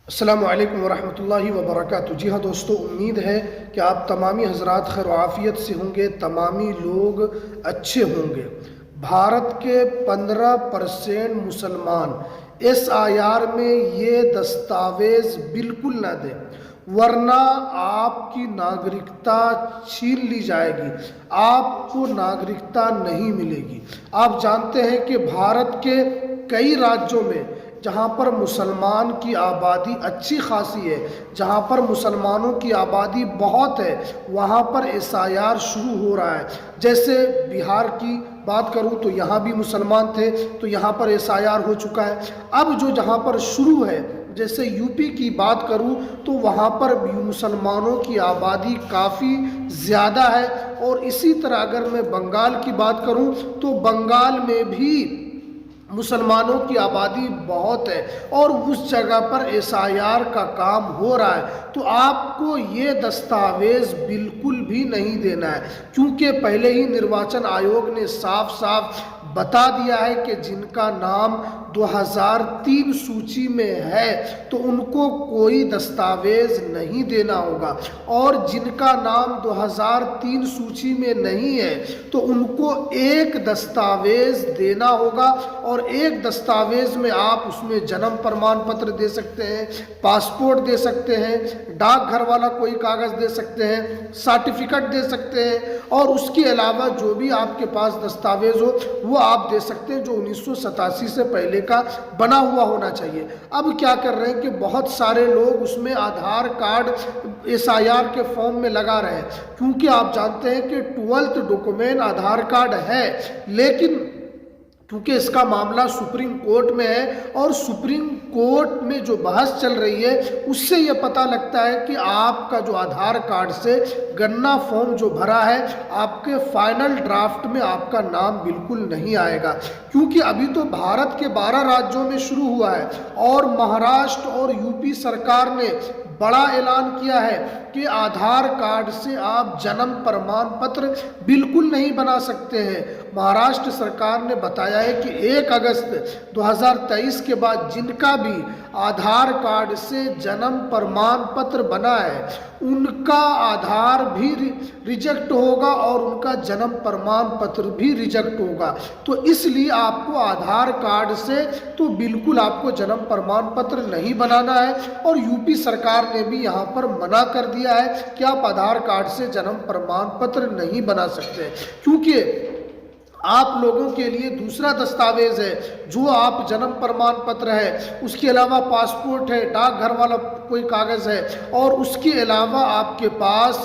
अस्सलामु अलैकुम वरहमतुल्लाहि वबरकातुहू। जी हाँ दोस्तों, उम्मीद है कि आप तमामी हजरात खैर आफ़ियत से होंगे, तमामी लोग अच्छे होंगे। भारत के 15% मुसलमान SIR में ये दस्तावेज़ बिल्कुल ना दें, वरना आपकी नागरिकता छीन ली जाएगी, आपको नागरिकता नहीं मिलेगी। आप जानते हैं कि भारत के कई राज्यों में जहाँ पर मुसलमान की आबादी अच्छी खासी है, जहाँ पर मुसलमानों की आबादी बहुत है, वहाँ पर SIR शुरू हो रहा है। जैसे बिहार की बात करूँ तो यहाँ भी मुसलमान थे, तो यहाँ पर SIR हो चुका है। अब जो जहाँ पर शुरू है, जैसे यूपी की बात करूँ तो वहाँ पर भी मुसलमानों की आबादी काफ़ी ज़्यादा है। और इसी तरह अगर मैं बंगाल की बात करूँ तो बंगाल में भी मुसलमानों की आबादी बहुत है और उस जगह पर SIR का काम हो रहा है। तो आपको ये दस्तावेज़ बिल्कुल भी नहीं देना है, क्योंकि पहले ही निर्वाचन आयोग ने साफ साफ बता दिया है कि जिनका नाम 2003 सूची में है तो उनको कोई दस्तावेज़ नहीं देना होगा, और जिनका नाम 2003 सूची में नहीं है तो उनको एक दस्तावेज़ देना होगा। और एक दस्तावेज़ में आप उसमें जन्म प्रमाण पत्र दे सकते हैं, पासपोर्ट दे सकते हैं, डाकघर वाला कोई कागज़ दे सकते हैं, सर्टिफिकेट दे सकते हैं, और उसके अलावा जो भी आपके पास दस्तावेज़ हो वो आप दे सकते हैं, जो 1987 से पहले का बना हुआ होना चाहिए। अब क्या कर रहे हैं कि बहुत सारे लोग उसमें आधार कार्ड SIR के फॉर्म में लगा रहे हैं, क्योंकि आप जानते हैं कि 12th डॉक्यूमेंट आधार कार्ड है, लेकिन क्योंकि इसका मामला सुप्रीम कोर्ट में है और सुप्रीम कोर्ट में जो बहस चल रही है उससे ये पता लगता है कि आपका जो आधार कार्ड से गन्ना फॉर्म जो भरा है, आपके फाइनल ड्राफ्ट में आपका नाम बिल्कुल नहीं आएगा, क्योंकि अभी तो भारत के 12 राज्यों में शुरू हुआ है और महाराष्ट्र और यूपी सरकार ने बड़ा ऐलान किया है कि आधार कार्ड से आप जन्म प्रमाण पत्र बिल्कुल नहीं बना सकते हैं। महाराष्ट्र सरकार ने बताया है कि 1 अगस्त 2023 के बाद जिनका भी आधार कार्ड से जन्म प्रमाण पत्र बना है उनका आधार भी रिजेक्ट होगा और उनका जन्म प्रमाण पत्र भी रिजेक्ट होगा। तो इसलिए आपको आधार कार्ड से तो बिल्कुल आपको जन्म प्रमाण पत्र नहीं बनाना है, और यूपी सरकार ने भी यहाँ पर मना कर दिया है कि आप आधार कार्ड से जन्म प्रमाण पत्र नहीं बना सकते, क्योंकि आप लोगों के लिए दूसरा दस्तावेज़ है जो आप जन्म प्रमाण पत्र है, उसके अलावा पासपोर्ट है, डाकघर वाला कोई कागज़ है, और उसके अलावा आपके पास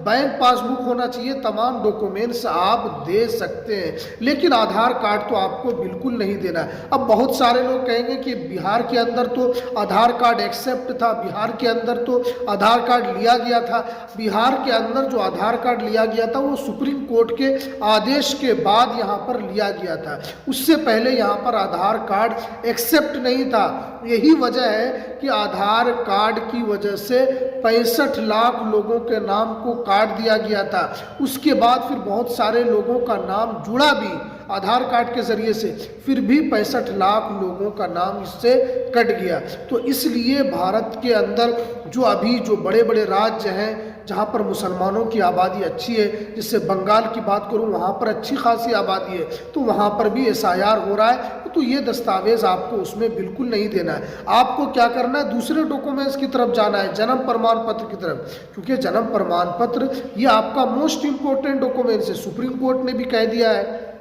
बैंक पासबुक होना चाहिए। तमाम डॉक्यूमेंट्स आप दे सकते हैं, लेकिन आधार कार्ड तो आपको बिल्कुल नहीं देना है। अब बहुत सारे लोग कहेंगे कि बिहार के अंदर तो आधार कार्ड एक्सेप्ट था, बिहार के अंदर तो आधार कार्ड लिया गया था। बिहार के अंदर जो आधार कार्ड लिया गया था वो सुप्रीम कोर्ट के आदेश के बाद यहाँ पर लिया गया था, उससे पहले यहाँ पर आधार कार्ड एक्सेप्ट नहीं था। यही वजह है कि आधार कार्ड की वजह से 65 लाख लोगों के नाम को काट दिया गया था। उसके बाद फिर बहुत सारे लोगों का नाम जुड़ा भी आधार कार्ड के ज़रिए से, फिर भी 65 लाख लोगों का नाम इससे कट गया। तो इसलिए भारत के अंदर जो अभी जो बड़े बड़े राज्य हैं जहाँ पर मुसलमानों की आबादी अच्छी है, जैसे बंगाल की बात करूँ वहाँ पर अच्छी खासी आबादी है, तो वहाँ पर भी SIR हो रहा है। तो ये दस्तावेज़ आपको उसमें बिल्कुल नहीं देना है। आपको क्या करना है, दूसरे डॉक्यूमेंट्स की तरफ जाना है, जन्म प्रमाण पत्र की तरफ, क्योंकि जन्म प्रमाण पत्र ये आपका मोस्ट इम्पोर्टेंट डॉक्यूमेंट्स है। सुप्रीम कोर्ट ने भी कह दिया है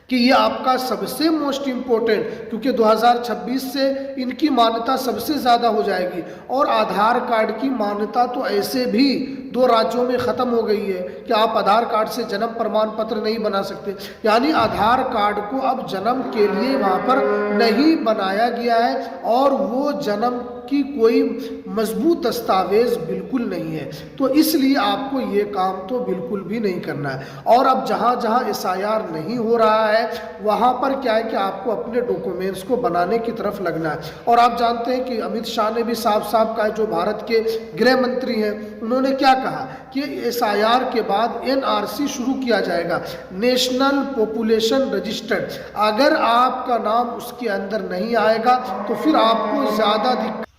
कि ये आपका सबसे मोस्ट इम्पोर्टेंट, क्योंकि 2026 से इनकी मान्यता सबसे ज़्यादा हो जाएगी। और आधार कार्ड की मान्यता तो ऐसे भी 2 राज्यों में ख़त्म हो गई है कि आप आधार कार्ड से जन्म प्रमाण पत्र नहीं बना सकते, यानी आधार कार्ड को अब जन्म के लिए वहाँ पर नहीं बनाया गया है, और वो जन्म की कोई मजबूत दस्तावेज़ बिल्कुल नहीं है। तो इसलिए आपको ये काम तो बिल्कुल भी नहीं करना है। और अब जहाँ जहाँ SIR नहीं हो रहा है वहाँ पर क्या है कि आपको अपने डॉक्यूमेंट्स को बनाने की तरफ लगना है। और आप जानते हैं कि अमित शाह ने भी साफ साफ कहा, जो भारत के गृह मंत्री हैं, उन्होंने क्या कहा कि SIR के बाद NRC शुरू किया जाएगा, नेशनल पॉपुलेशन रजिस्टर। अगर आपका नाम उसके अंदर नहीं आएगा तो फिर आपको ज़्यादा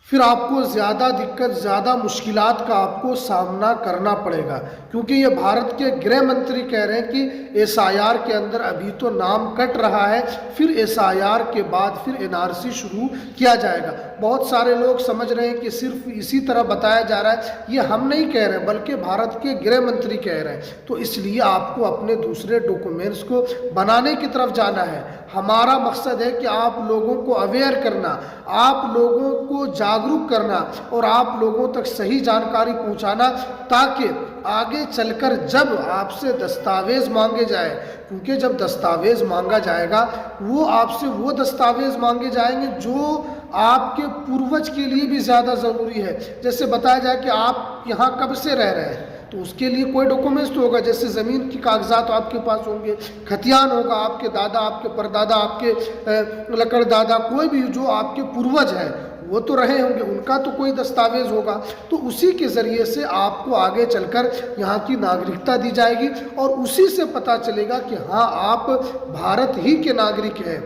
फिर आपको ज़्यादा दिक्कत, ज़्यादा मुश्किलात का आपको सामना करना पड़ेगा, क्योंकि ये भारत के गृह मंत्री कह रहे हैं कि एसआईआर के अंदर अभी तो नाम कट रहा है, फिर एसआईआर के बाद फिर एनआरसी शुरू किया जाएगा। बहुत सारे लोग समझ रहे हैं कि सिर्फ इसी तरह बताया जा रहा है, ये हम नहीं कह रहे हैं बल्कि भारत के गृह मंत्री कह रहे हैं। तो इसलिए आपको अपने दूसरे डॉक्यूमेंट्स को बनाने की तरफ जाना है। हमारा मकसद है कि आप लोगों को अवेयर करना, आप लोगों को जागरूक करना और आप लोगों तक सही जानकारी पहुंचाना, ताकि आगे चलकर जब आपसे दस्तावेज मांगे जाए, क्योंकि जब दस्तावेज मांगा जाएगा वो आपसे वो दस्तावेज मांगे जाएंगे जो आपके पूर्वज के लिए भी ज़्यादा ज़रूरी है। जैसे बताया जाए कि आप यहाँ कब से रह रहे हैं, तो उसके लिए कोई डॉक्यूमेंट्स तो होगा, जैसे ज़मीन की कागजात आपके पास होंगे, खतियान होगा, आपके दादा, आपके परदादा, आपके लकड़दादा, कोई भी जो आपके पूर्वज है वो तो रहे होंगे, उनका तो कोई दस्तावेज होगा। तो उसी के ज़रिए से आपको आगे चलकर यहाँ की नागरिकता दी जाएगी और उसी से पता चलेगा कि हाँ आप भारत ही के नागरिक हैं।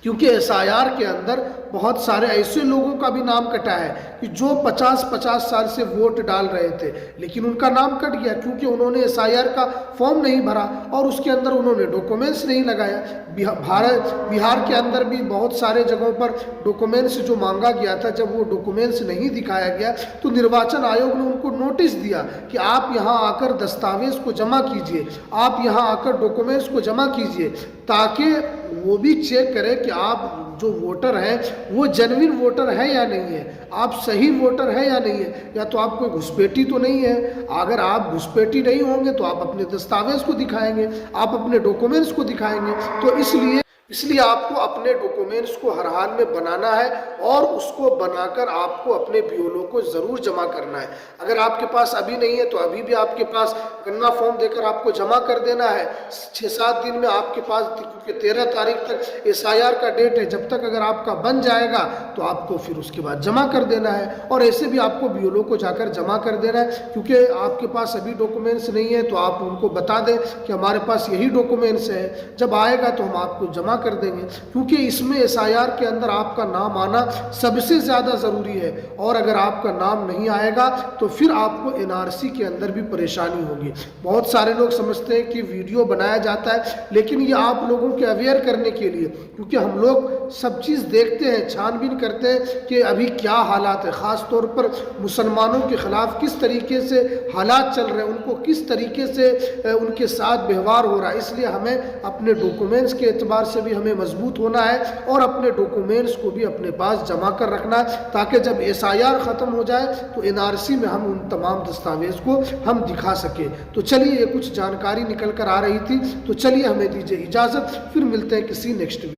क्योंकि एसआईआर के अंदर बहुत सारे ऐसे लोगों का भी नाम कटा है कि जो 50-50 साल से वोट डाल रहे थे, लेकिन उनका नाम कट गया क्योंकि उन्होंने एसआईआर का फॉर्म नहीं भरा और उसके अंदर उन्होंने डॉक्यूमेंट्स नहीं लगाया। बिहार के अंदर भी बहुत सारे जगहों पर डॉक्यूमेंट्स जो मांगा गया था, जब वो डॉक्यूमेंट्स नहीं दिखाया गया तो निर्वाचन आयोग ने उनको नोटिस दिया कि आप यहाँ आकर दस्तावेज को जमा कीजिए, आप यहाँ आकर डॉक्यूमेंट्स को जमा कीजिए, ताकि वो भी चेक करें कि आप जो वोटर हैं वो जेन्युइन वोटर है या नहीं है, आप सही वोटर है या नहीं है, या तो आप कोई घुसपैठी तो नहीं है। अगर आप घुसपैठी नहीं होंगे तो आप अपने दस्तावेज को दिखाएंगे, आप अपने डॉक्यूमेंट्स को दिखाएंगे। तो इसलिए आपको अपने डॉक्यूमेंट्स को हर हाल में बनाना है और उसको बनाकर आपको अपने बीएलओ को ज़रूर जमा करना है। अगर आपके पास अभी नहीं है तो अभी भी आपके पास गन्ना फॉर्म देकर आपको जमा कर देना है। 6-7 दिन में आपके पास, क्योंकि 13 तारीख तक एसआईआर का डेट है, जब तक अगर आपका बन जाएगा तो आपको फिर उसके बाद जमा कर देना है। और ऐसे भी आपको बीएलओ को जाकर जमा कर देना है, क्योंकि आपके पास अभी डॉक्यूमेंट्स नहीं है तो आप उनको बता दें कि हमारे पास यही डॉक्यूमेंट्स है, जब आएगा तो हम आपको जमा कर देंगे। क्योंकि इसमें एसआईआर के अंदर आपका नाम आना सबसे ज़्यादा ज़रूरी है, और अगर आपका नाम नहीं आएगा तो फिर आपको एनआरसी के अंदर भी परेशानी होगी। बहुत सारे लोग समझते हैं कि वीडियो बनाया जाता है, लेकिन ये आप लोगों के अवेयर करने के लिए, क्योंकि हम लोग सब चीज़ देखते हैं, छानबीन करते हैं कि अभी क्या हालात है, ख़ास तौर पर मुसलमानों के ख़िलाफ़ किस तरीके से हालात चल रहे हैं, उनको किस तरीके से उनके साथ व्यवहार हो रहा है। इसलिए हमें अपने डॉक्यूमेंट्स के एतबार से भी हमें मजबूत होना है और अपने डॉक्यूमेंट्स को भी अपने पास जमा कर रखना है, ताकि जब एसआईआर ख़त्म हो जाए तो एनआरसी में हम उन तमाम दस्तावेज़ को हम दिखा सके। तो चलिए, ये कुछ जानकारी निकल कर आ रही थी, तो चलिए हमें दीजिए इजाज़त, फिर मिलते हैं किसी नेक्स्ट